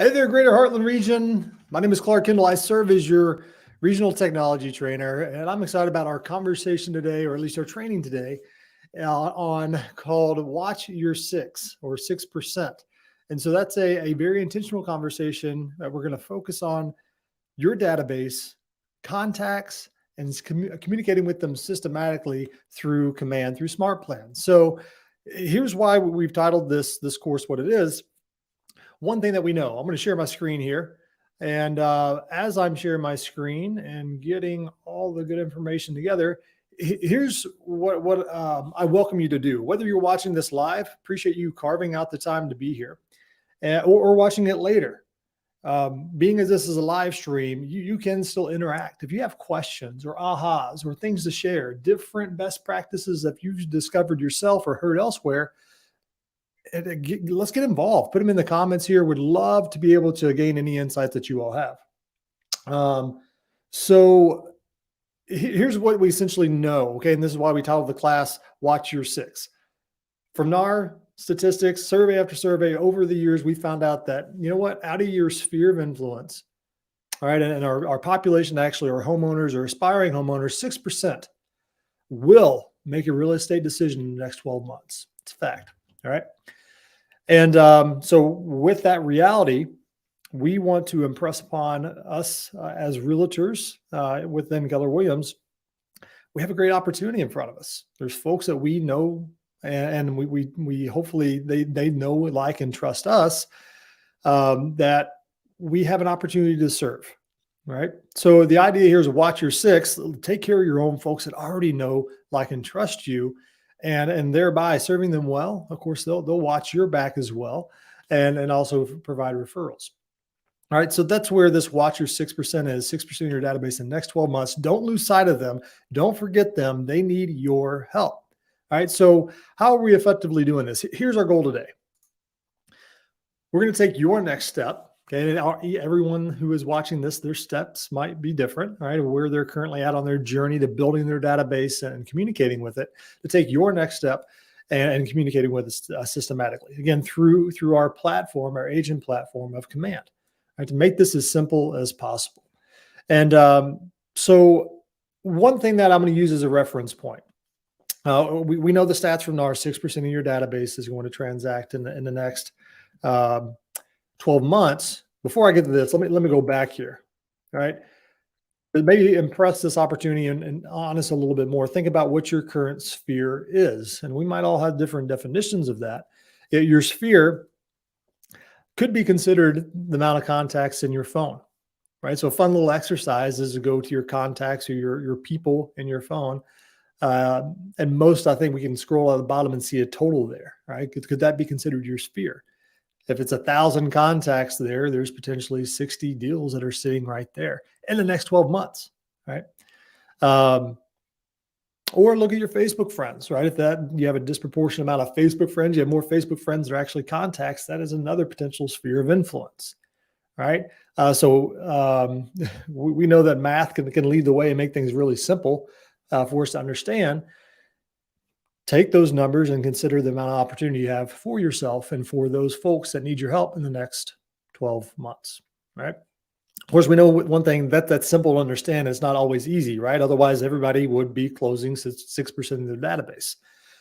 Hey there, Greater Heartland region. My name is Clark Kendall. I serve as your regional technology trainer, and I'm excited about our conversation today, or at least our training today, on called Watch Your Six or 6%. And so that's a very intentional conversation that we're going to focus on your database, contacts, and communicating with them systematically through command, through SmartPlans. So here's why we've titled this course what it is. One thing that we know, I'm going to share my screen here. And as I'm sharing my screen and getting all the good information together, here's what I welcome you to do. Whether you're watching this live, appreciate you carving out the time to be here, or watching it later. Being as this is a live stream, you can still interact. If you have questions or ahas or things to share, different best practices that you've discovered yourself or heard elsewhere, let's get involved. Put them in the comments here. Would love to be able to gain any insights that you all have. So here's what we essentially know. Okay. And this is why we titled the class, Watch Your Six. From NAR statistics, survey after survey over the years, we found out that, you know what, out of your sphere of influence, all right, and our population, actually, our homeowners or aspiring homeowners, 6% will make a real estate decision in the next 12 months. It's a fact. All right. And so with that reality, we want to impress upon us as realtors within Keller Williams, we have a great opportunity in front of us. There's folks that we know, and we hopefully they know, like, and trust us, that we have an opportunity to serve. Right. So the idea here is watch your six, take care of your own folks that already know, like, and trust you. And thereby serving them well. Of course, they'll watch your back as well, and also provide referrals. All right, so that's where this watch your 6% is, 6% of your database in the next 12 months. Don't lose sight of them. Don't forget them. They need your help. All right, so how are we effectively doing this? Here's our goal today. We're going to take your next step. Okay, and everyone who is watching this, their steps might be different, right? Where they're currently at on their journey to building their database and communicating with it, to take your next step and communicating with it systematically. Again, through our platform, our agent platform of command, right? To make this as simple as possible. And so one thing that I'm going to use as a reference point, we know the stats from NAR, 6% of your database is going to transact in the next 12 months. Before I get to this, let me go back here. All right. But maybe impress this opportunity and honest a little bit more. Think about what your current sphere is. And we might all have different definitions of that. Your sphere could be considered the amount of contacts in your phone, right? So a fun little exercise is to go to your contacts or your people in your phone. And most, I think we can scroll at the bottom and see a total there, right? Could that be considered your sphere? If it's 1,000 contacts there, there's potentially 60 deals that are sitting right there in the next 12 months, right? Or look at your Facebook friends, right? If you have a disproportionate amount of Facebook friends, you have more Facebook friends that are actually contacts, that is another potential sphere of influence, right? So we know that math can lead the way and make things really simple for us to understand. Take those numbers and consider the amount of opportunity you have for yourself and for those folks that need your help in the next 12 months, right? Of course, we know one thing that's simple to understand. It's not always easy, right? Otherwise, everybody would be closing 6% of their database.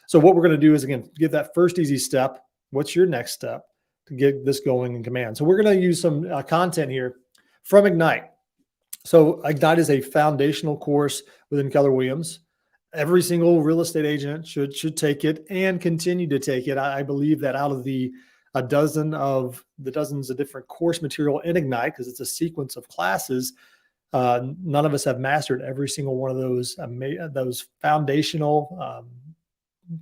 So what we're going to do is, again, get that first easy step. What's your next step to get this going in command? So we're going to use some content here from Ignite. So Ignite is a foundational course within Keller Williams. Every single real estate agent should take it and continue to take it. I believe that out of the dozens of different course material in Ignite, because it's a sequence of classes, none of us have mastered every single one of those foundational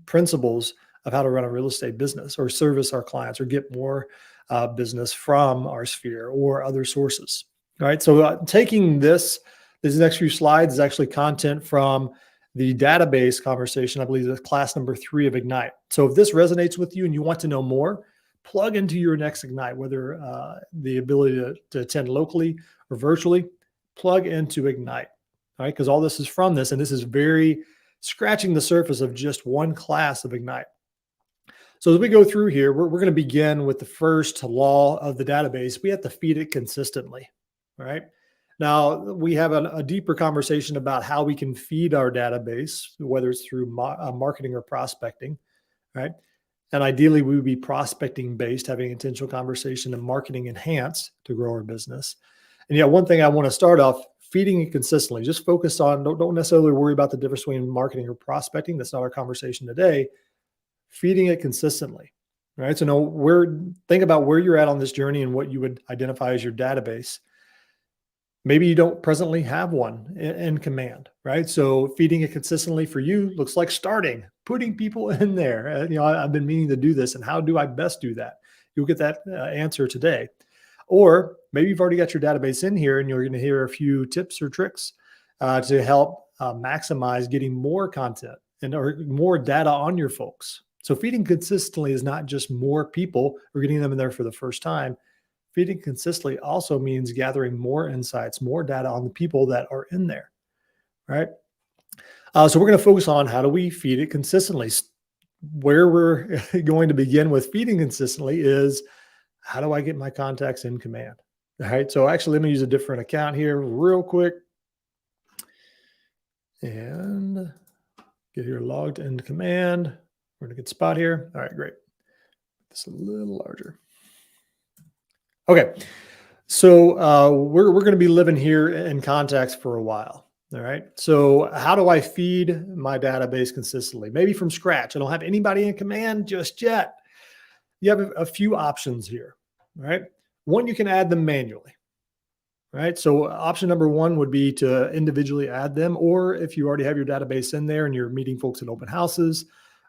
principles of how to run a real estate business or service our clients or get more business from our sphere or other sources. All right. So taking these next few slides is actually content from the database conversation. I believe that's class number 3 of Ignite. So if this resonates with you and you want to know more, plug into your next Ignite, whether the ability to attend locally or virtually, plug into Ignite, all right? Because all this is from this, and this is very scratching the surface of just one class of Ignite. So as we go through here, we're going to begin with the first law of the database. We have to feed it consistently, right? Now, we have a deeper conversation about how we can feed our database, whether it's through marketing or prospecting, right? And ideally, we would be prospecting based, having intentional conversation and marketing enhanced to grow our business. And yeah, one thing I want to start off feeding it consistently. Just focus on, don't necessarily worry about the difference between marketing or prospecting. That's not our conversation today. Feeding it consistently, right? So think about where you're at on this journey and what you would identify as your database. Maybe you don't presently have one in command, right? So feeding it consistently for you looks like putting people in there. I've been meaning to do this, and how do I best do that? You'll get that answer today. Or maybe you've already got your database in here and you're going to hear a few tips or tricks to help maximize getting more content or more data on your folks. So feeding consistently is not just more people or getting them in there for the first time. Feeding consistently also means gathering more insights, more data on the people that are in there, right? So we're going to focus on how do we feed it consistently. Where we're going to begin with feeding consistently is how do I get my contacts in command? All right. So actually, let me use a different account here real quick and get here logged into command. We're in a good spot here. All right, great. This a little larger. Okay. So we're going to be living here in contacts for a while. All right. So how do I feed my database consistently? Maybe from scratch. I don't have anybody in command just yet. You have a few options here, right? One, you can add them manually, right? So option number one would be to individually add them, or if you already have your database in there and you're meeting folks at open houses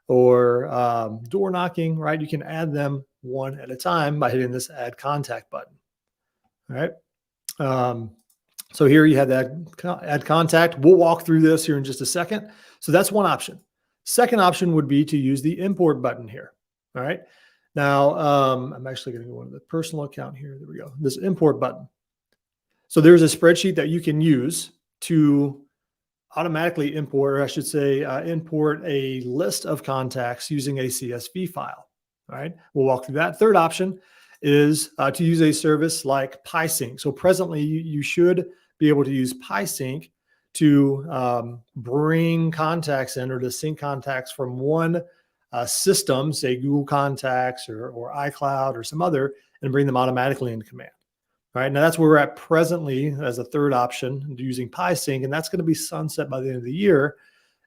or door knocking, right? You can add them one at a time by hitting this add contact button, right? So here you have that add contact. We'll walk through this here in just a second. So that's one option. Second option would be to use the import button here. All right. Now, I'm actually going to go into the personal account here. There we go. This import button. So there's a spreadsheet that you can use to automatically import, or I should say, import a list of contacts using a CSV file. All right. We'll walk through that. Third option is to use a service like PySync. So presently, you should be able to use PySync to bring contacts in or to sync contacts from one system, say Google Contacts or iCloud or some other, and bring them automatically into command. All right. Now that's where we're at presently as a third option using PySync, and that's going to be sunset by the end of the year.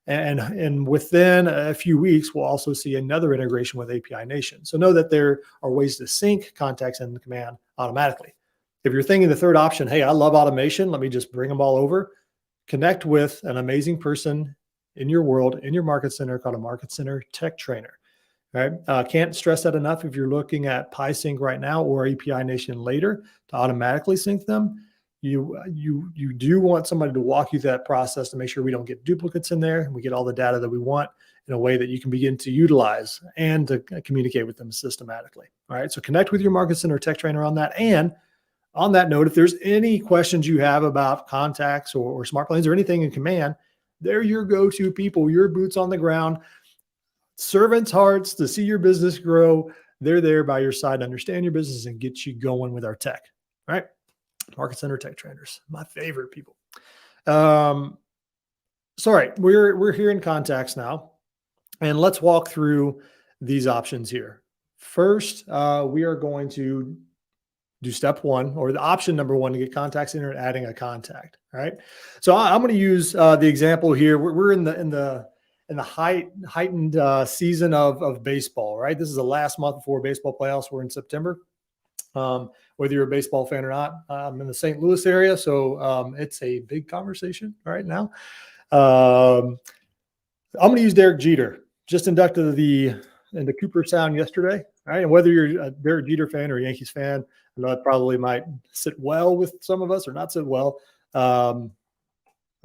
And within a few weeks, we'll also see another integration with API Nation. So know that there are ways to sync contacts in command automatically. If you're thinking the third option, hey, I love automation, let me just bring them all over, connect with an amazing person in your world, in your market center called a Market Center Tech Trainer. Right? Can't stress that enough. If you're looking at PySync right now or API Nation later to automatically sync them, you do want somebody to walk you through that process to make sure we don't get duplicates in there and we get all the data that we want in a way that you can begin to utilize and to communicate with them systematically. All right. So connect with your Market Center Tech Trainer on that. And on that note, if there's any questions you have about contacts or SmartPlans or anything in command, they're your go-to people, your boots on the ground, servants' hearts to see your business grow. They're there by your side to understand your business and get you going with our tech. All right. Market Center Tech Trainers, my favorite people. So, all right, we're here in contacts now, and let's walk through these options here. First, we are going to do step one, or the option number one, to get contacts in and adding a contact. All right. So I'm going to use the example here. We're in the heightened season of baseball. Right. This is the last month before baseball playoffs. We're in September. Whether you're a baseball fan or not, I'm in the St. Louis area, so it's a big conversation right now. I'm going to use Derek Jeter, just inducted into Cooperstown yesterday. Right, and whether you're a Derek Jeter fan or a Yankees fan, I know that probably might sit well with some of us or not sit well. But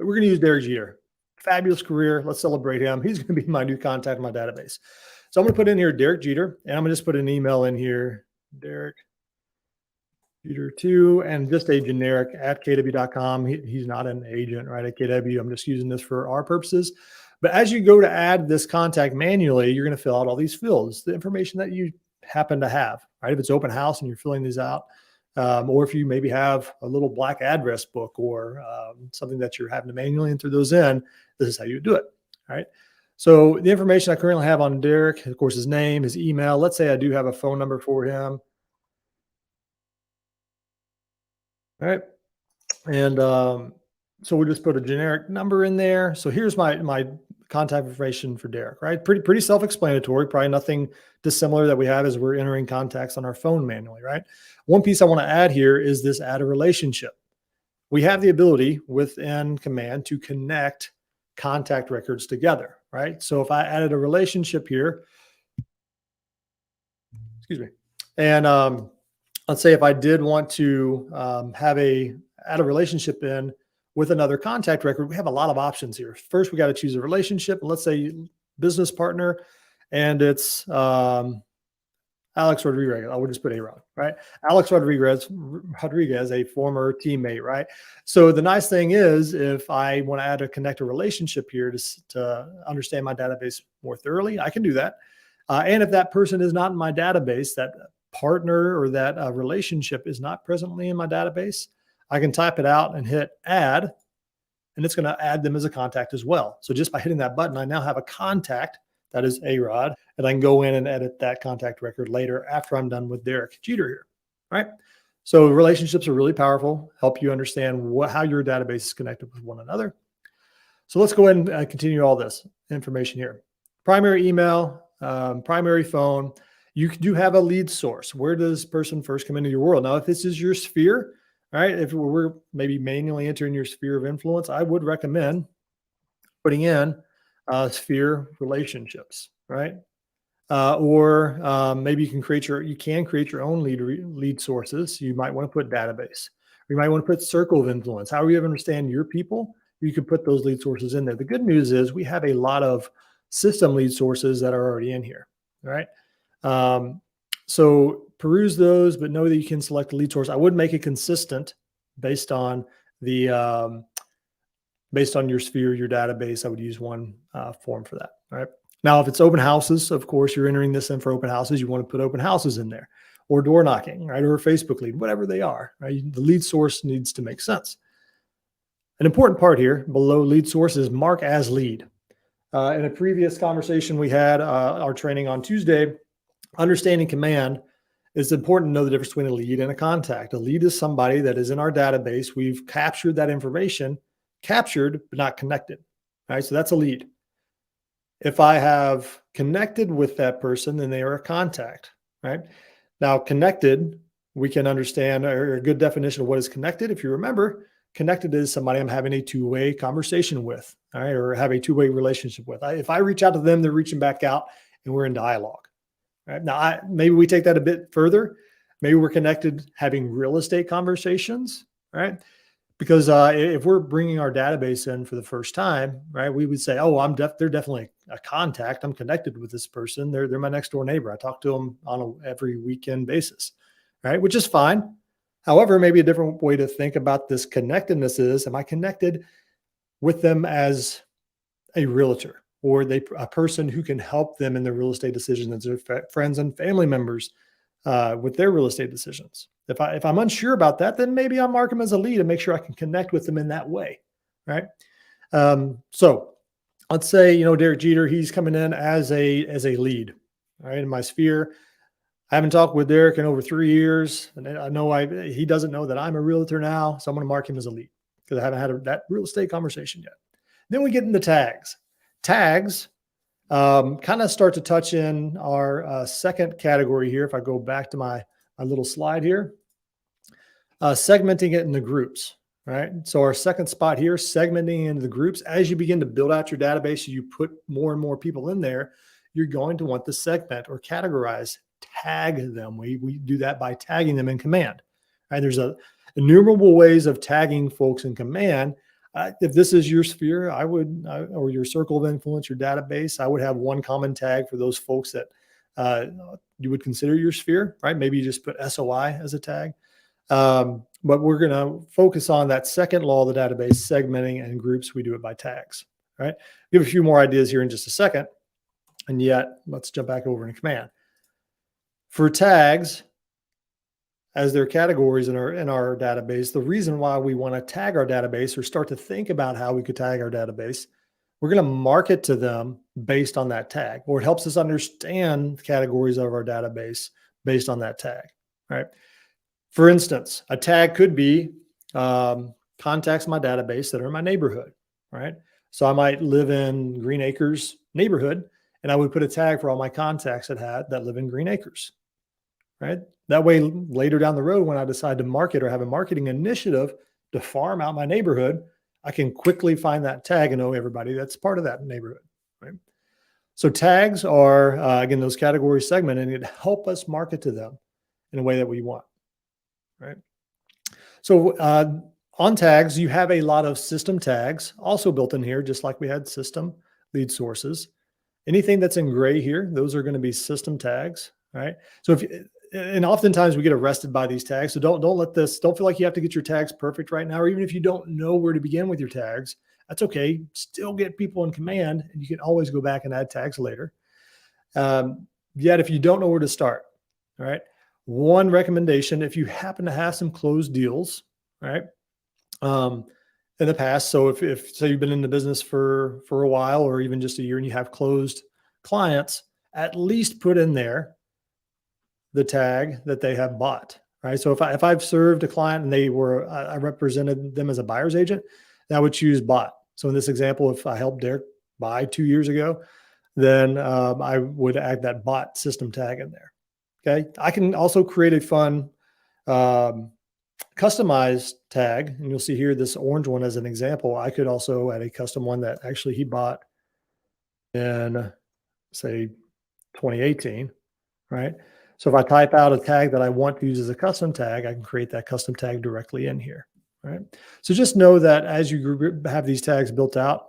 we're going to use Derek Jeter. Fabulous career. Let's celebrate him. He's going to be my new contact in my database. So I'm going to put in here Derek Jeter, and I'm going to just put an email in here, Derek Jeter 2, and just a generic at kw.com. He's not an agent, right? At KW. I'm just using this for our purposes. But as you go to add this contact manually, you're going to fill out all these fields, the information that you happen to have, right? If it's open house and you're filling these out, or if you maybe have a little black address book or something that you're having to manually enter those in, this is how you do it, right? So the information I currently have on Derek, of course, his name, his email. Let's say I do have a phone number for him. All right. And so we just put a generic number in there. So here's my contact information for Derek, right? Pretty self-explanatory, probably nothing dissimilar that we have as we're entering contacts on our phone manually, right? One piece I want to add here is this add a relationship. We have the ability within command to connect contact records together, right? So if I added a relationship here, excuse me, and let's say if I did want to add a relationship in with another contact record, we have a lot of options here. First, we got to choose a relationship. Let's say business partner, and it's Alex Rodriguez. I would just put A-Rod, right? Alex Rodriguez, a former teammate, right? So the nice thing is, if I want to connect a relationship here to understand my database more thoroughly, I can do that. And if that person is not in my database, that partner or that relationship is not presently in my database, I can type it out and hit add, and it's going to add them as a contact as well. So just by hitting that button, I now have a contact that is A-Rod, and I can go in and edit that contact record later after I'm done with Derek Jeter here, right? So relationships are really powerful, help you understand how your database is connected with one another. So let's go ahead and continue all this information here. Primary email, primary phone. You do have a lead source. Where does this person first come into your world? Now, if this is your sphere, right? If we're maybe manually entering your sphere of influence, I would recommend putting in sphere relationships, right? Or maybe you can create your own lead sources. You might want to put database. You might want to put circle of influence. However you understand your people, you can put those lead sources in there. The good news is we have a lot of system lead sources that are already in here, right? So peruse those, but know that you can select a lead source. I would make it consistent based on the based on your sphere, your database. I would use one form for that. All right. Now, if it's open houses, of course, you're entering this in for open houses. You want to put open houses in there, or door knocking, right, or a Facebook lead, whatever they are. Right. The lead source needs to make sense. An important part here below lead source is mark as lead. In a previous conversation we had, our training on Tuesday, understanding command, it's important to know the difference between a lead and a contact. A lead is somebody that is in our database. We've captured that information, captured but not connected. All right, so that's a lead. If I have connected with that person, then they are a contact. Right now, connected, we can understand, or a good definition of what is connected. If you remember, connected is somebody I'm having a two-way conversation with, all right, or have a two-way relationship with. If I reach out to them, they're reaching back out, and we're in dialogue. Right now, maybe we take that a bit further. Maybe we're connected having real estate conversations, right? Because if we're bringing our database in for the first time, right, we would say, "Oh, they're definitely a contact. I'm connected with this person. They're my next door neighbor. I talk to them on every weekend basis," right? Which is fine. However, maybe a different way to think about this connectedness is: am I connected with them as a realtor, or a person who can help them in their real estate decisions, their friends and family members with their real estate decisions? If I'm unsure about that, then maybe I'll mark them as a lead and make sure I can connect with them in that way, right? So let's say, Derek Jeter, he's coming in as a lead, right, in my sphere. I haven't talked with Derek in over 3 years, and I know he doesn't know that I'm a realtor now, so I'm going to mark him as a lead because I haven't had that real estate conversation yet. Then we get into tags. Tags kind of start to touch in our second category here. If I go back to my little slide here, segmenting it into groups, right? So our second spot here, segmenting into the groups. As you begin to build out your database, you put more and more people in there, you're going to want to segment or categorize, tag them. We do that by tagging them in command, right? There's innumerable ways of tagging folks in command. If this is your sphere, or your circle of influence, your database, I would have one common tag for those folks that you would consider your sphere, right? Maybe you just put SOI as a tag. But we're going to focus on that second law of the database, segmenting and groups. We do it by tags. right? Give a few more ideas here in just a second. And yet, let's jump back over in command. For tags, as their categories in our database, the reason why we want to tag our database or start to think about how we could tag our database, we're going to market to them based on that tag, or it helps us understand categories of our database based on that tag, right? For instance, a tag could be contacts in my database that are in my neighborhood, right? So I might live in Green Acres neighborhood, and I would put a tag for all my contacts that live in Green Acres, right? That way, later down the road, when I decide to market or have a marketing initiative to farm out my neighborhood, I can quickly find that tag and know everybody that's part of that neighborhood, right? So tags are, again, those categories segmented, and it help us market to them in a way that we want, right? So on tags, you have a lot of system tags also built in here, just like we had system lead sources. Anything that's in gray here, those are going to be system tags, right? So and oftentimes we get arrested by these tags. So don't feel like you have to get your tags perfect right now, or even if you don't know where to begin with your tags, that's okay. Still get people in command, and you can always go back and add tags later. Yet if you don't know where to start, all right, one recommendation, if you happen to have some closed deals, right, in the past. So if say you've been in the business for a while, or even just a year, and you have closed clients, at least put in there the tag that they have bought, right? So if I've served a client and I represented them as a buyer's agent, then I would choose bought. So in this example, if I helped Derek buy 2 years ago, then I would add that bought system tag in there. Okay. I can also create a fun customized tag, and you'll see here this orange one as an example. I could also add a custom one that actually he bought in, say, 2018, right? So if I type out a tag that I want to use as a custom tag, I can create that custom tag directly in here, right? So just know that as you have these tags built out,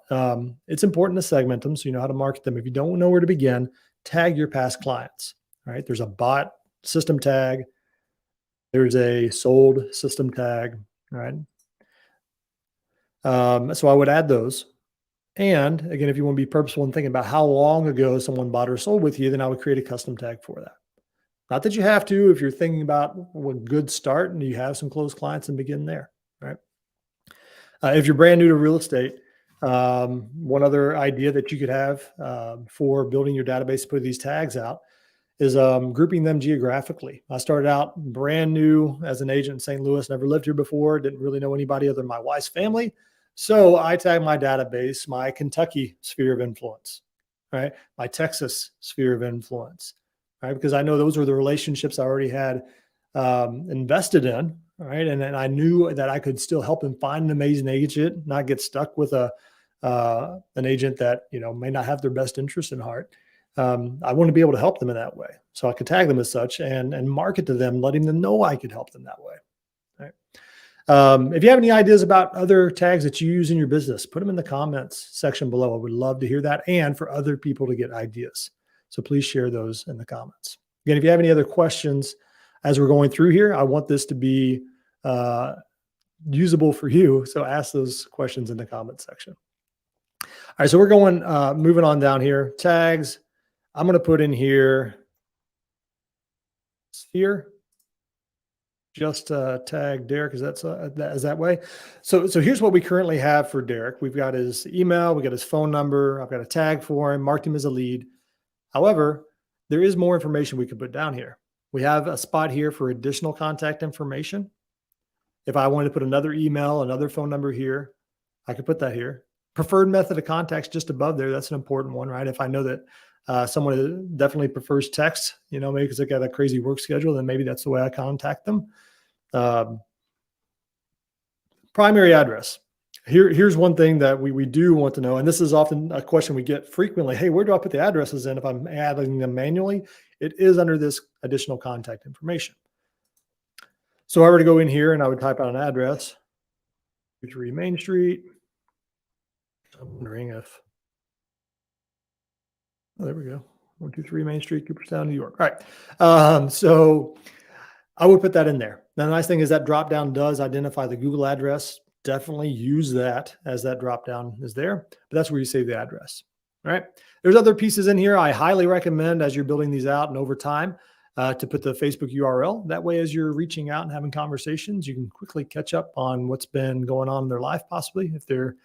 it's important to segment them so you know how to market them. If you don't know where to begin, tag your past clients, right? There's a bought system tag. There's a sold system tag, right? So I would add those. And again, if you want to be purposeful in thinking about how long ago someone bought or sold with you, then I would create a custom tag for that. Not that you have to, if you're thinking about a good start and you have some closed clients, and begin there, right? If you're brand new to real estate, one other idea that you could have for building your database, put these tags out, is grouping them geographically. I started out brand new as an agent in St. Louis, never lived here before, didn't really know anybody other than my wife's family. So I tagged my database, my Kentucky sphere of influence, right? My Texas sphere of influence, right? Because I know those were the relationships I already had invested in, right? And then I knew that I could still help him find an amazing agent, not get stuck with an agent that, may not have their best interest in heart. I want to be able to help them in that way. So I could tag them as such and market to them, letting them know I could help them that way. Right. If you have any ideas about other tags that you use in your business, put them in the comments section below. I would love to hear that, and for other people to get ideas. So please share those in the comments. Again, if you have any other questions as we're going through here, I want this to be usable for you. So ask those questions in the comment section. All right. So we're moving on down here. Tags. I'm going to put in here sphere, just tag Derek. Is that way? So here's what we currently have for Derek. We've got his email, we got his phone number. I've got a tag for him, marked him as a lead. However, there is more information we could put down here. We have a spot here for additional contact information. If I wanted to put another email, another phone number here, I could put that here. Preferred method of contacts just above there. That's an important one, right? If I know that someone definitely prefers text, maybe because they got a crazy work schedule, then maybe that's the way I contact them. Primary address. Here's one thing that we do want to know, and this is often a question we get frequently. Hey, where do I put the addresses in if I'm adding them manually? It is under this additional contact information. So I were to go in here and I would type out an address, 223 Main Street. I'm wondering if, oh, there we go. 123 Main Street, Cooperstown, New York. All right. So I would put that in there. Now, the nice thing is that drop down does identify the Google address. definitely use that as that drop down is there, but that's where you save the address. All right. There's other pieces in here I highly recommend as you're building these out and over time to put the Facebook URL. That way, as you're reaching out and having conversations, you can quickly catch up on what's been going on in their life, possibly if they're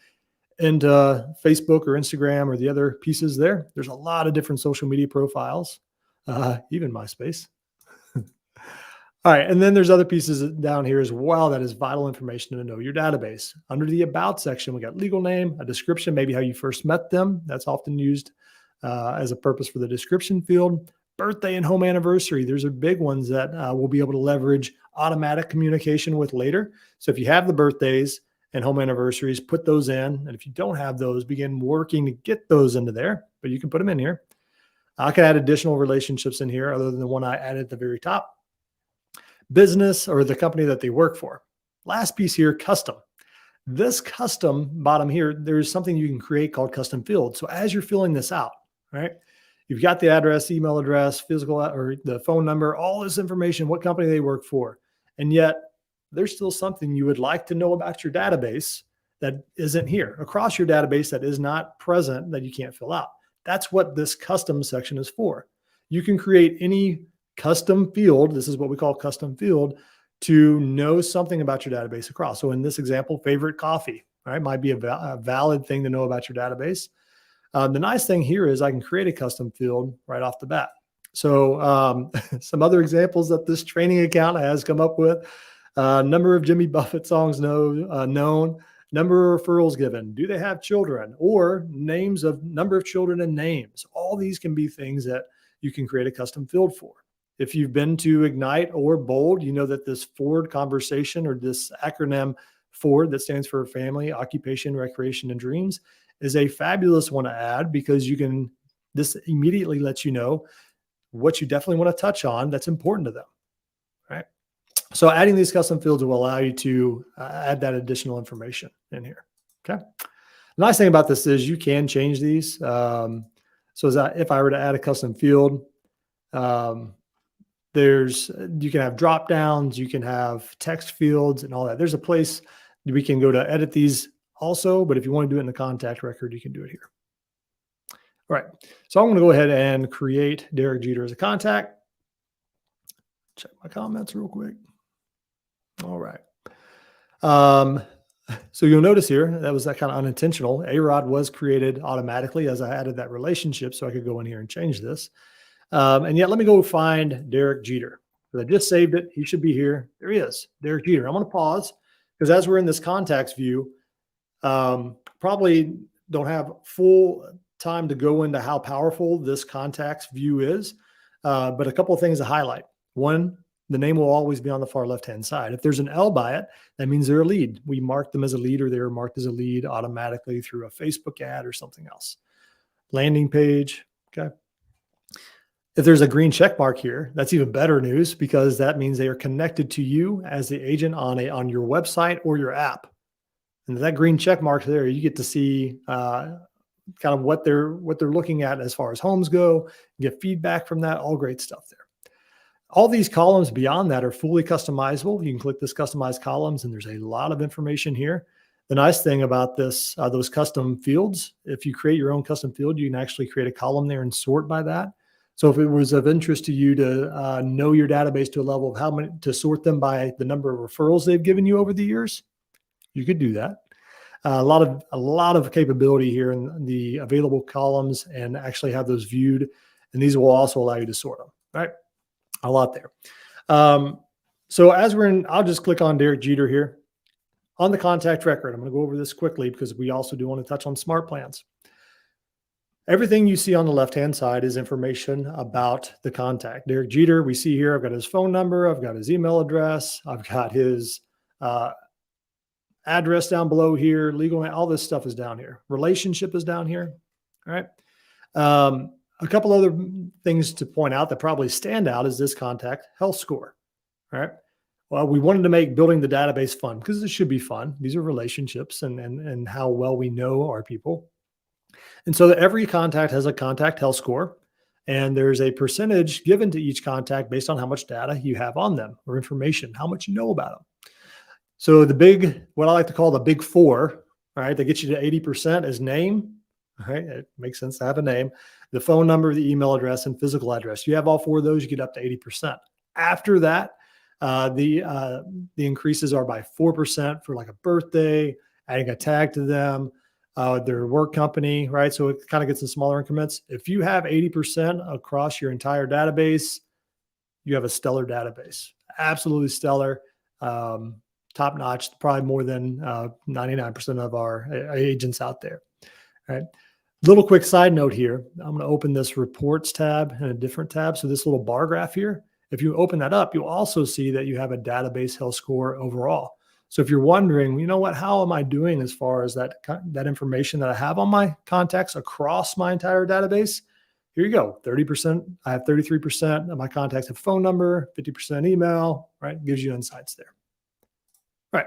into Facebook or Instagram or the other pieces there. There's a lot of different social media profiles, even MySpace. All right. And then there's other pieces down here as well that is vital information to know your database. Under the About section, we got legal name, a description, maybe how you first met them. That's often used as a purpose for the description field. Birthday and home anniversary. Those are big ones that we'll be able to leverage automatic communication with later. So if you have the birthdays and home anniversaries, put those in. And if you don't have those, begin working to get those into there, but you can put them in here. I can add additional relationships in here other than the one I added at the very top. Business or the company that they work for. Last piece here, custom. This custom bottom here, there's something you can create called custom field. So as you're filling this out, right, you've got the address, email address, physical or the phone number, all this information, what company they work for. And yet there's still something you would like to know about your database that isn't here across your database that is not present that you can't fill out. That's what this custom section is for. You can create any custom field. This is what we call custom field to know something about your database across. So in this example, favorite coffee, right? Might be a valid thing to know about your database. The nice thing here is I can create a custom field right off the bat. So some other examples that this training account has come up with, number of Jimmy Buffett songs known, number of referrals given, do they have children, or names of number of children and names. All these can be things that you can create a custom field for. If you've been to Ignite or Bold, you know that this Ford conversation or this acronym FORD that stands for Family, Occupation, Recreation, and Dreams is a fabulous one to add because this immediately lets you know what you definitely want to touch on that's important to them, right? So adding these custom fields will allow you to add that additional information in here, okay? The nice thing about this is you can change these. So if I were to add a custom field, you can have drop downs, you can have text fields and all that. There's a place we can go to edit these also, but if you want to do it in the contact record, you can do it here. All right. So I'm going to go ahead and create Derek Jeter as a contact. Check my comments real quick. All right. So you'll notice here, that was that kind of unintentional. A-Rod was created automatically as I added that relationship, so I could go in here and change this. And yet let me go find Derek Jeter. I just saved it. He should be here. There he is, Derek Jeter. I'm going to pause because as we're in this contacts view, probably don't have full time to go into how powerful this contacts view is. But a couple of things to highlight. One, the name will always be on the far left-hand side. If there's an L by it, that means they're a lead. We mark them as a lead or they're marked as a lead automatically through a Facebook ad or something else. Landing page, okay. If there's a green check mark here, that's even better news because that means they are connected to you as the agent on your website or your app. And that green check mark there, you get to see kind of what they're looking at as far as homes go, get feedback from that, all great stuff there. All these columns beyond that are fully customizable. You can click this customize columns and there's a lot of information here. The nice thing about this, those custom fields, if you create your own custom field, you can actually create a column there and sort by that. So if it was of interest to you to know your database to a level of how many, to sort them by the number of referrals they've given you over the years, you could do that. A lot of capability here in the available columns and actually have those viewed. And these will also allow you to sort them, right? A lot there. So as we're in, I'll just click on Derek Jeter here. On the contact record, I'm going to go over this quickly because we also do want to touch on SmartPlans. Everything you see on the left-hand side is information about the contact. Derek Jeter, we see here, I've got his phone number, I've got his email address, I've got his address down below here, legal, all this stuff is down here. Relationship is down here, all right? A couple other things to point out that probably stand out is this contact health score, all right? Well, we wanted to make building the database fun because it should be fun. These are relationships and how well we know our people. And so that every contact has a contact health score, and there's a percentage given to each contact based on how much data you have on them or information, how much you know about them. So what I like to call the big four, all right, that gets you to 80% is name. All right. It makes sense to have a name, the phone number, the email address, and physical address. You have all four of those, you get up to 80%. After that, the increases are by 4% for like a birthday, adding a tag to them, their work company, right? So it kind of gets in smaller increments. If you have 80% across your entire database, you have a stellar database, absolutely stellar, top notch, probably more than 99% of our agents out there. Right. Little quick side note here. I'm going to open this reports tab in a different tab. So this little bar graph here, if you open that up, you'll also see that you have a database health score overall. So if you're wondering, you know what, how am I doing as far as that information that I have on my contacts across my entire database? Here you go. 30%. I have 33% of my contacts have phone number, 50% email, right? Gives you insights there. Right.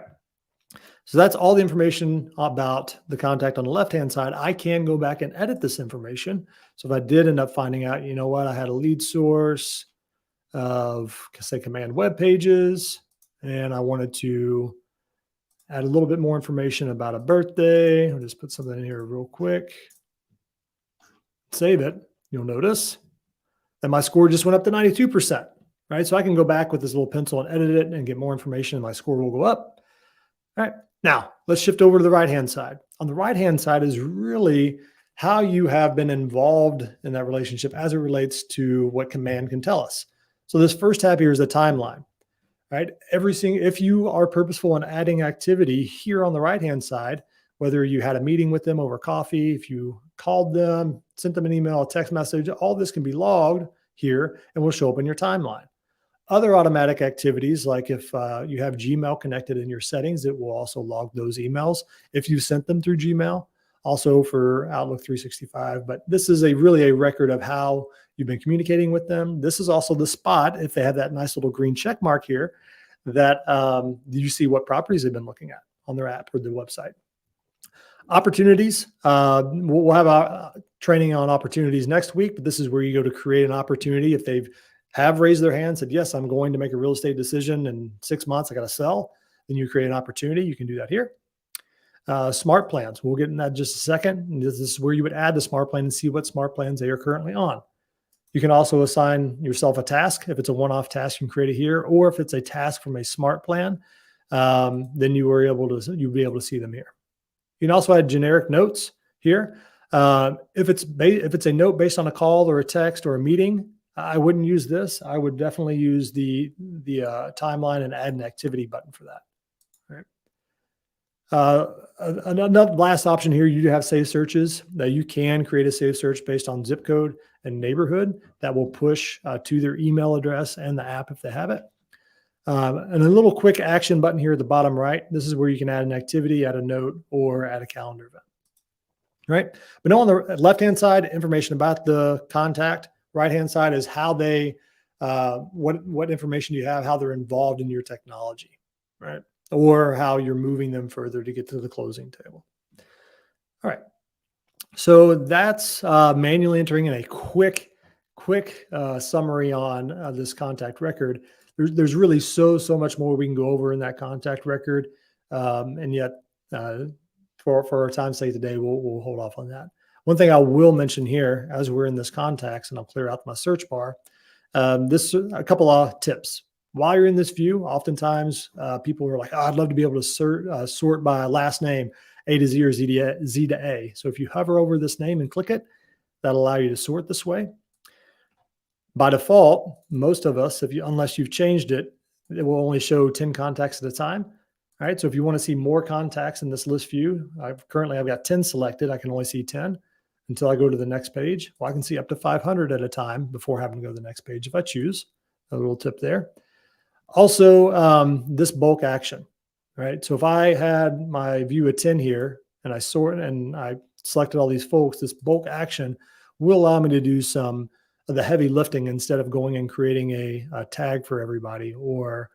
So that's all the information about the contact on the left-hand side. I can go back and edit this information. So if I did end up finding out, you know what, I had a lead source of, say, command web pages, and I wanted to add a little bit more information about a birthday. I'll just put something in here real quick. Save it. You'll notice that my score just went up to 92%, right? So I can go back with this little pencil and edit it and get more information, and my score will go up. All right. Now, let's shift over to the right-hand side. On the right-hand side is really how you have been involved in that relationship as it relates to what command can tell us. So this first tab here is the timeline, right? If you are purposeful in adding activity here on the right-hand side, whether you had a meeting with them over coffee, if you called them, sent them an email, a text message, all this can be logged here and will show up in your timeline. Other automatic activities, like if you have Gmail connected in your settings, it will also log those emails if you sent them through Gmail, also for Outlook 365. But this is really a record of how you've been communicating with them. This is also the spot, if they have that nice little green check mark here, that you see what properties they've been looking at on their app or the website. Opportunities, we'll have a training on opportunities next week, but this is where you go to create an opportunity. If they've raised their hand, said, yes, I'm going to make a real estate decision in 6 months, I got to sell, then you create an opportunity. You can do that here. Smart plans, we'll get in that in just a second. This is where you would add the smart plan and see what smart plans they are currently on. You can also assign yourself a task. If it's a one-off task, you can create it here, or if it's a task from a smart plan, then you'll be able to see them here. You can also add generic notes here. If it's a note based on a call or a text or a meeting, I wouldn't use this. I would definitely use the timeline and add an activity button for that. Right. Another last option here, you do have save searches. That you can create a save search based on zip code and neighborhood that will push to their email address and the app if they have it. And a little quick action button here at the bottom right. This is where you can add an activity, add a note, or add a calendar event. Right. But now on the left-hand side, information about the contact. Right-hand side is how they, what information you have, how they're involved in your technology, right? Or how you're moving them further to get to the closing table. All right. So that's manually entering in a quick summary on this contact record. There's really so much more we can go over in that contact record. And yet for our time's sake today, we'll hold off on that. One thing I will mention here, as we're in this contacts, and I'll clear out my search bar, a couple of tips. While you're in this view, oftentimes people are like, oh, I'd love to be able to sort by last name, A to Z or Z to A. So if you hover over this name and click it, that'll allow you to sort this way. By default, most of us, unless you've changed it, it will only show 10 contacts at a time. All right. So if you want to see more contacts in this list view, I've got 10 selected. I can only see 10. Until I go to the next page. Well, I can see up to 500 at a time before having to go to the next page if I choose. A little tip there. Also, this bulk action, right? So if I had my view of 10 here and I sort and I selected all these folks, this bulk action will allow me to do some of the heavy lifting instead of going and creating a tag for everybody, or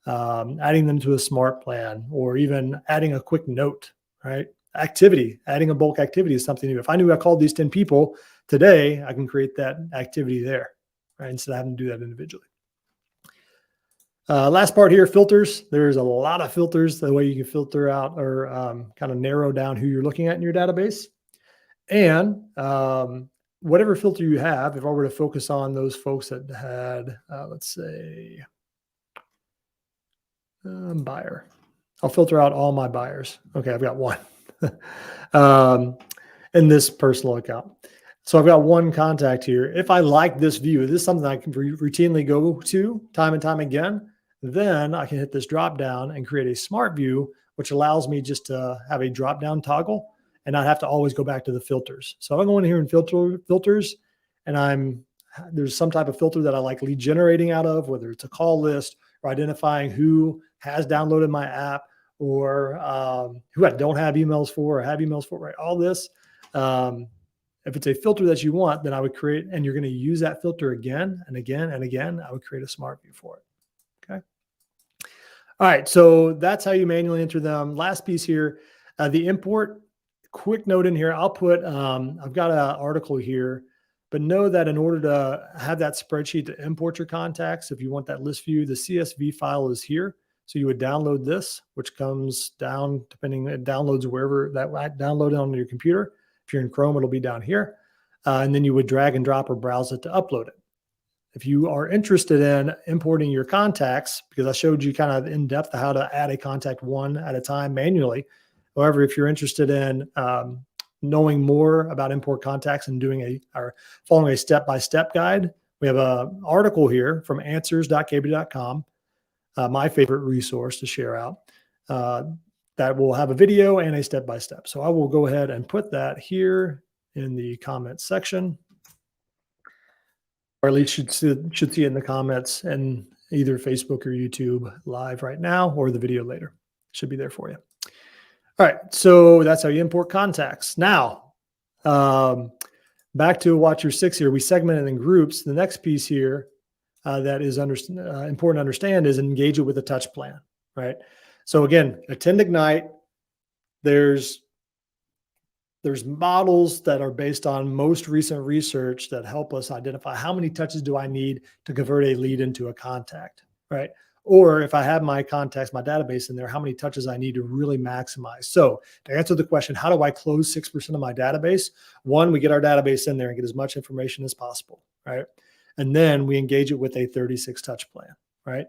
adding them to a smart plan, or even adding a quick note, right? Activity, adding a bulk activity is something new. If I knew I called these 10 people today, I can create that activity there, right? Instead of having to do that individually. Last part here, filters. There's a lot of filters, the way you can filter out or kind of narrow down who you're looking at in your database. And whatever filter you have, if I were to focus on those folks that had, let's say, buyer, I'll filter out all my buyers. Okay, I've got one in this personal account. So I've got one contact here. If I like this view, this is something I can routinely go to time and time again, then I can hit this drop down and create a smart view, which allows me just to have a drop down toggle and not have to always go back to the filters. So I'm going here in filters, and there's some type of filter that I like lead generating out of, whether it's a call list or identifying who has downloaded my app or who I don't have emails for or have emails for, right? All this. If it's a filter that you want, then I would create, and you're going to use that filter again and again and again, I would create a smart view for it. Okay. All right. So that's how you manually enter them. Last piece here, the import. Quick note in here. I'll put, I've got an article here, but know that in order to have that spreadsheet to import your contacts, if you want that list view, the CSV file is here. So you would download this, which comes down, depending, it downloads wherever that download it on your computer. If you're in Chrome, it'll be down here. And then you would drag and drop or browse it to upload it. If you are interested in importing your contacts, because I showed you kind of in depth how to add a contact one at a time manually. However, if you're interested in knowing more about import contacts and following a step-by-step guide, we have an article here from answers.kb.com, my favorite resource to share out, that will have a video and a step-by-step. So I will go ahead and put that here in the comments section, or at least should see it in the comments in either Facebook or YouTube live right now, or the video later. Should be there for you. All right, so that's how you import contacts. Now, back to Watch Your Six here. We segmented in groups. The next piece here that is important to understand is engage it with a touch plan, right? So again, attend Ignite. There's models that are based on most recent research that help us identify how many touches do I need to convert a lead into a contact, right? Or if I have my contacts, my database in there, how many touches I need to really maximize. So to answer the question, how do I close 6% of my database? One, we get our database in there and get as much information as possible, right? And then we engage it with a 36 touch plan, right?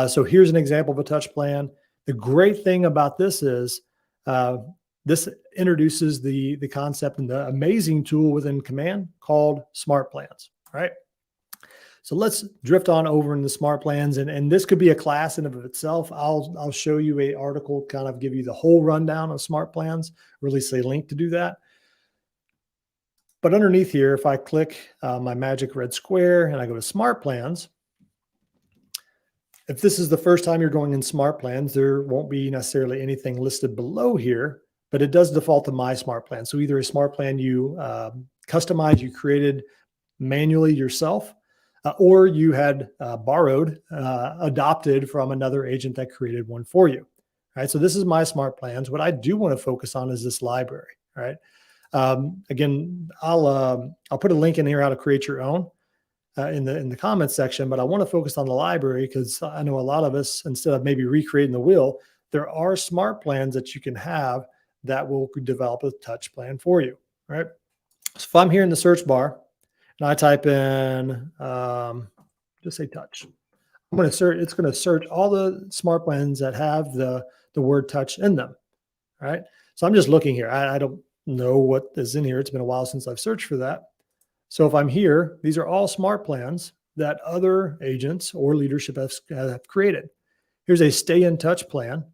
So here's an example of a touch plan. The great thing about this is this introduces the concept and the amazing tool within Command called SmartPlans, right? So let's drift on over into SmartPlans, and this could be a class in and of itself. I'll show you an article, kind of give you the whole rundown of SmartPlans, release a link to do that. But underneath here, if I click my magic red square and I go to SmartPlans, if this is the first time you're going in SmartPlans, there won't be necessarily anything listed below here, but it does default to my SmartPlan. So either a SmartPlan you customized, you created manually yourself, or you had adopted from another agent that created one for you. All right, so this is my SmartPlans. What I do want to focus on is this library. All right, again, I'll put a link in here how to create your own in the comments section, but I want to focus on the library because I know a lot of us, instead of maybe recreating the wheel, there are SmartPlans that you can have that will develop a touch plan for you. Right. So if I'm here in the search bar, and I type in, just say touch. I'm going to search, it's going to search all the SmartPlans that have the word touch in them. All right. So I'm just looking here. I don't know what is in here. It's been a while since I've searched for that. So if I'm here, these are all SmartPlans that other agents or leadership have created. Here's a stay in touch plan.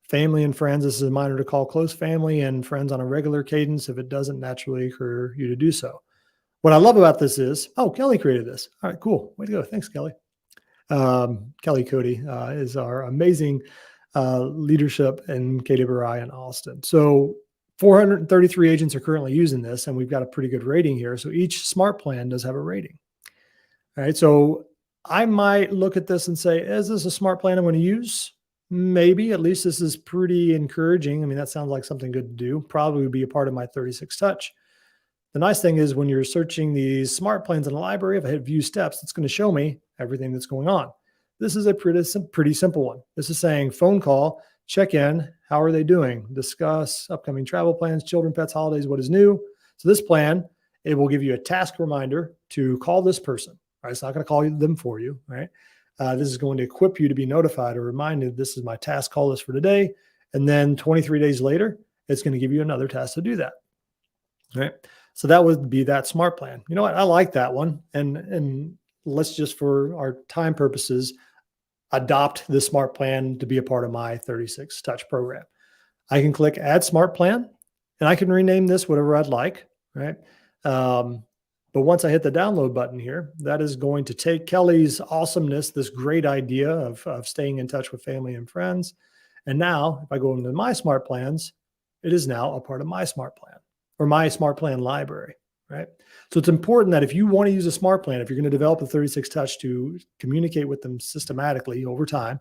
Family and friends. This is a reminder to call close family and friends on a regular cadence if it doesn't naturally occur you to do so. What I love about this is, oh, Kelly created this. All right, cool. Way to go. Thanks, Kelly. Kelly Cody is our amazing leadership in KWRI in Austin. So 433 agents are currently using this, and we've got a pretty good rating here. So each smart plan does have a rating. All right, so I might look at this and say, is this a smart plan I'm going to use? Maybe. At least this is pretty encouraging. I mean, that sounds like something good to do. Probably would be a part of my 36 touch. The nice thing is when you're searching these smart plans in the library, if I hit view steps, it's going to show me everything that's going on. This is a pretty simple one. This is saying phone call, check in, how are they doing? Discuss upcoming travel plans, children, pets, holidays, what is new? So this plan, it will give you a task reminder to call this person. Right? It's not going to call them for you, right? This is going to equip you to be notified or reminded, this is my task call list for today. And then 23 days later, it's going to give you another task to do that. Right. So that would be that smart plan. You know what? I like that one. And let's just, for our time purposes, adopt this smart plan to be a part of my 36 touch program. I can click add smart plan and I can rename this whatever I'd like. Right. But once I hit the download button here, that is going to take Kelly's awesomeness, this great idea of staying in touch with family and friends. And now if I go into my smart plans, it is now a part of my smart plan or my smart plan library, right? So it's important that if you want to use a smart plan, if you're going to develop a 36 touch to communicate with them systematically over time,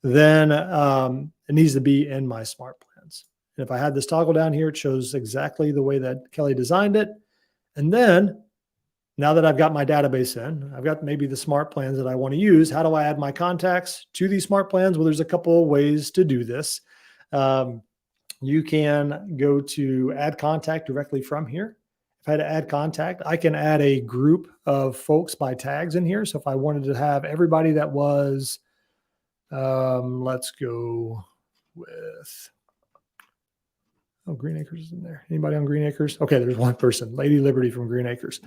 then it needs to be in my smart plans. And if I had this toggle down here, it shows exactly the way that Kelly designed it. And then now that I've got my database in, I've got maybe the smart plans that I want to use. How do I add my contacts to these smart plans? Well, there's a couple of ways to do this. You can go to add contact directly from here. If I had to add contact, I can add a group of folks by tags in here. So if I wanted to have everybody that was, let's go with, oh, Green Acres is in there. Anybody on Green Acres? Okay, there's one person, Lady Liberty from Green Acres.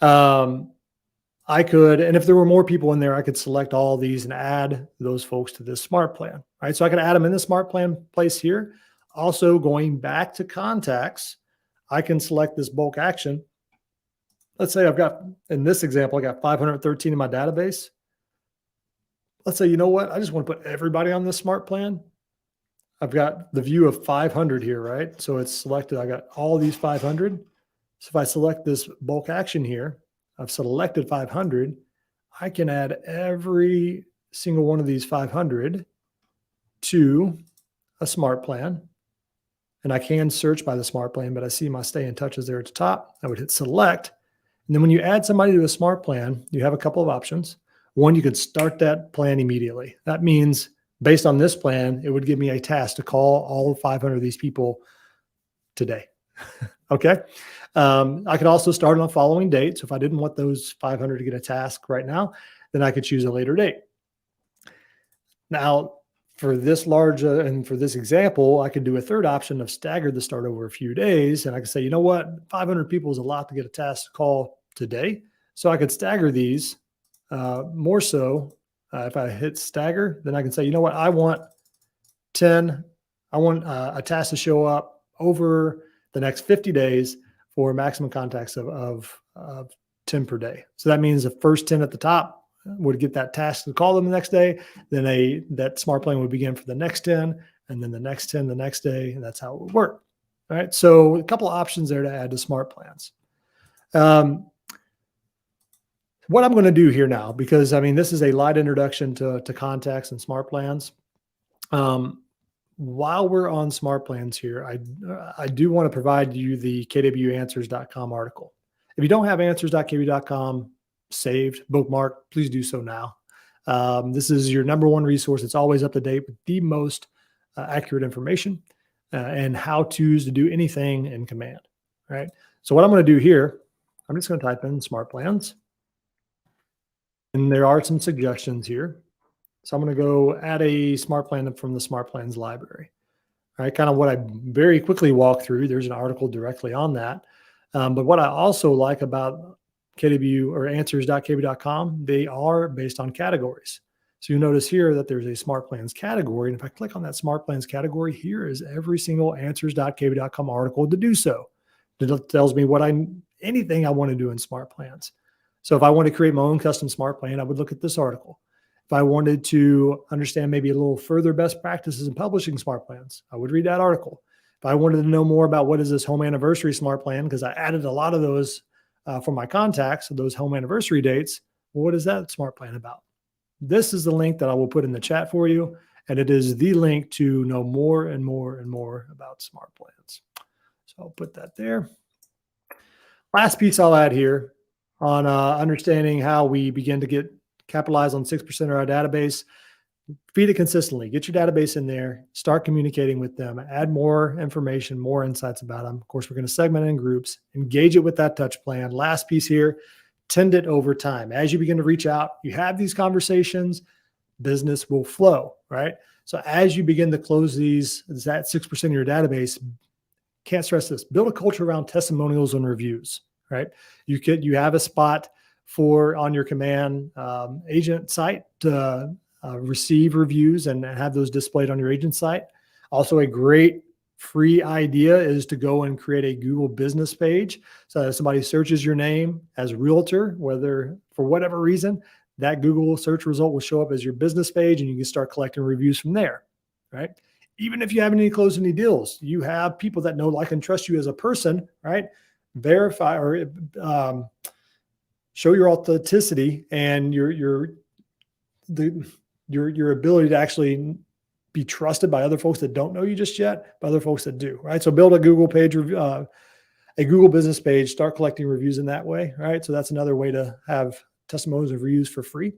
I could, and if there were more people in there, I could select all these and add those folks to this smart plan, right? So I could add them in the smart plan place here. Also going back to contacts, I can select this bulk action. Let's say I've got, in this example, I got 513 in my database. Let's say, you know what? I just want to put everybody on this smart plan. I've got the view of 500 here, right? So it's selected. I got all these 500. So if I select this bulk action here, I've selected 500. I can add every single one of these 500 to a smart plan. And I can search by the smart plan, but I see my stay in touch is there at the top. I would hit select. And then when you add somebody to a smart plan, you have a couple of options. One, you could start that plan immediately. That means based on this plan, it would give me a task to call all 500 of these people today. Okay. I could also start on a following date. So if I didn't want those 500 to get a task right now, then I could choose a later date. Now, for this large and for this example, I could do a third option of stagger the start over a few days. And I could say, you know what, 500 people is a lot to get a task to call today. So I could stagger these more so. If I hit stagger, then I can say, you know what, I want 10. I want a task to show up over the next 50 days for maximum contacts of 10 per day. So that means the first 10 at the top would get that task to call them the next day. Then that smart plan would begin for the next 10, and then the next 10 the next day. And that's how it would work. All right. So a couple of options there to add to smart plans. What I'm going to do here now, because I mean, this is a light introduction to contacts and smart plans. While we're on smart plans here, I do want to provide you the kwanswers.com article. If you don't have answers.kw.com saved, bookmark, please do so now. This is your number one resource. It's always up to date with the most accurate information and how-tos to do anything in command. Right. So what I'm going to do here, I'm just going to type in smart plans. And there are some suggestions here. So I'm going to go add a smart plan from the smart plans library. All right, kind of what I very quickly walk through. There's an article directly on that. But what I also like about KW or answers.kw.com, they are based on categories. So you notice here that there's a smart plans category. And if I click on that smart plans category, here is every single answers.kw.com article to do so. It tells me anything I want to do in smart plans. So if I want to create my own custom smart plan, I would look at this article. If I wanted to understand maybe a little further best practices in publishing smart plans, I would read that article. If I wanted to know more about what is this home anniversary smart plan, because I added a lot of those for my contacts, those home anniversary dates, well, what is that smart plan about? This is the link that I will put in the chat for you. And it is the link to know more and more and more about smart plans. So I'll put that there. Last piece I'll add here on understanding how we begin to get capitalize on 6% of our database. Feed it consistently. Get your database in there. Start communicating with them. Add more information, more insights about them. Of course, we're going to segment it in groups. Engage it with that touch plan. Last piece here, tend it over time. As you begin to reach out, you have these conversations, business will flow, right? So as you begin to close these, that 6% of your database, can't stress this, build a culture around testimonials and reviews, right? You have a spot for on your command agent site to receive reviews and have those displayed on your agent site. Also, a great free idea is to go and create a Google business page. So if somebody searches your name as a realtor, whether for whatever reason, that Google search result will show up as your business page and you can start collecting reviews from there, right? Even if you haven't any closed any deals, you have people that know, like, and trust you as a person, right? Verify or show your authenticity and your ability to actually be trusted by other folks that don't know you just yet, by other folks that do, right? So build a Google page, a Google business page, start collecting reviews in that way, right? So that's another way to have testimonials and reviews for free.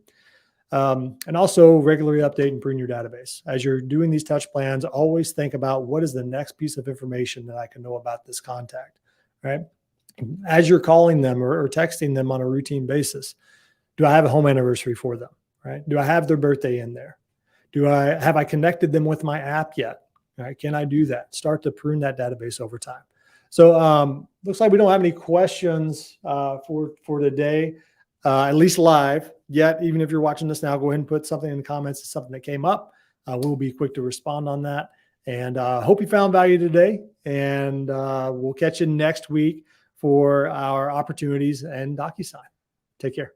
And also regularly update and prune your database. As you're doing these touch plans, always think about what is the next piece of information that I can know about this contact, right? As you're calling them or texting them on a routine basis, do I have a home anniversary for them, right? Do I have their birthday in there? Have I connected them with my app yet? Right? Can I do that? Start to prune that database over time. So looks like we don't have any questions for today, at least live yet. Even if you're watching this now, go ahead and put something in the comments. It's something that came up. We'll be quick to respond on that. And hope you found value today. And we'll catch you next week for our opportunities and DocuSign. Take care.